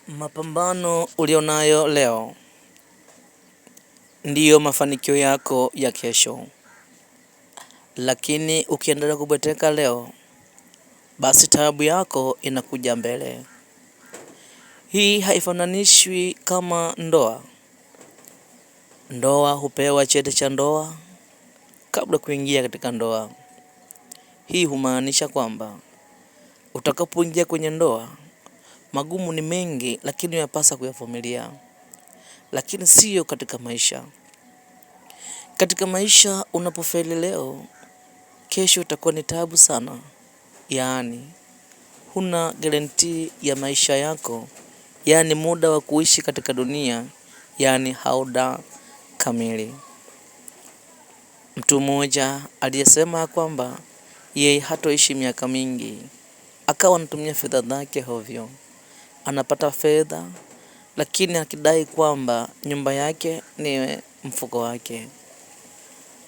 Mapambano ulionayo leo ndiyo mafanikio yako ya kesho. Lakini ukiendelea kubweteka leo, basi taabu yako inakuja mbele. Hii haifananishwi kama ndoa. Ndoa hupewa cheti cha ndoa kabla kuingia katika ndoa. Hii humaanisha kwamba utakapoingia kwenye ndoa, magumu ni mengi lakini yapasa kuyavumilia. Lakini siyo katika maisha. Katika maisha unapofeli leo, kesho itakuwa ni taabu sana. Yaani, huna guarantee ya maisha yako. Yaani muda wa kuishi katika dunia. Yaani hauda kamili. Mtu mmoja aliyesema kwamba yeye hatoishi miaka mingi. Akawa anatumia fedha zake hovyo. Anapata fedha, lakini akidai kwamba nyumba yake ni mfuko wake.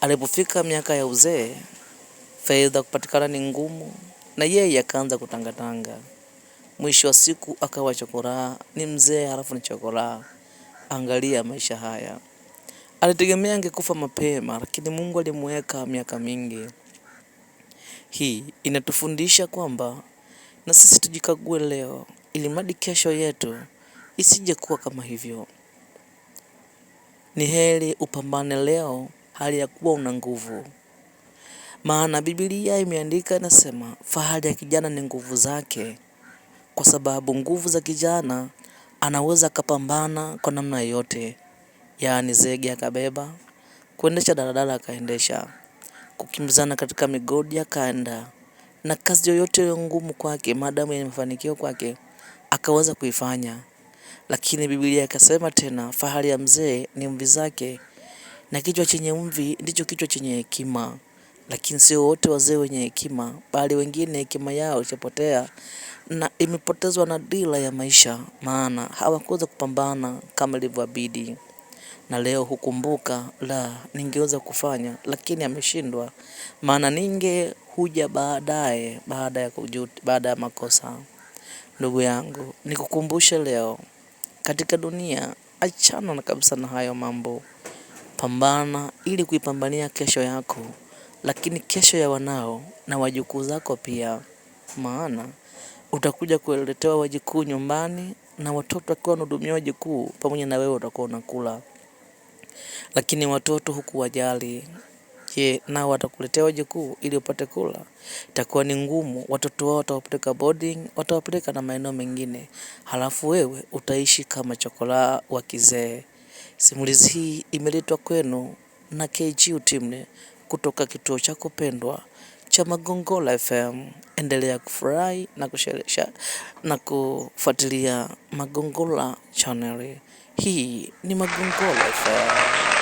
Alipofika miaka ya uzee, fedha kupatikana ni ngumu, na yeye akaanza kutangatanga. Mwisho wa siku akawa chokoraa, ni mzee halafu ni chokoraa. Angalia maisha haya. Alitegemea angekufa mapema, lakini Mungu alimweka miaka mingi. Hii inatufundisha kwamba na sisi tujikague leo, ili mradi kesho yetu isije kuwa kama hivyo. Ni heri upambane leo hali ya kuwa una nguvu. Maana Biblia imeandika inasema fahari ya kijana ni nguvu zake. Kwa sababu nguvu za kijana anaweza akapambana kwa namna yote. Yaani zege akabeba, kuendesha daladala akaendesha, kukimbizana katika migodi akaenda, na kazi yoyote ngumu kwake maadamu yenye mafanikio kwake akaweza kuifanya. Lakini Biblia ikasema tena fahari ya mzee ni mvi zake, na kichwa chenye mvi ndicho kichwa chenye hekima. Lakini sio wote wazee wenye hekima, bali wengine hekima yao ishapotea na imepotezwa na dira ya maisha, maana hawakuweza kupambana kama ilivyobidi. Na leo hukumbuka la ningeweza kufanya, lakini ameshindwa. Maana huja baadaye baada ya makosa. Ndugu yangu, nikukumbushe leo katika dunia, achana na kabisa na hayo mambo. Pambana ili kuipambania kesho yako, lakini kesho ya wanao na wajukuu zako pia. Maana utakuja kuletewa wajukuu nyumbani, na watoto wakiwa wanahudumia wajukuu pamoja na wewe utakuwa unakula. Lakini watoto hukuwajali. Je, nao watakuletea wajukuu ili upate kula? Itakuwa ni ngumu. Watoto wao watawapeleka boarding, watawapeleka na maeneo mengine. Halafu wewe utaishi kama chokoraa wa kizee. Simulizi hii imeletwa kwenu na KG Utimne kutoka kituo chako pendwa cha Magongola FM. Endelea kufurahi na kusherehesha na kufuatilia Magongola channel. Hii ni Magongola FM.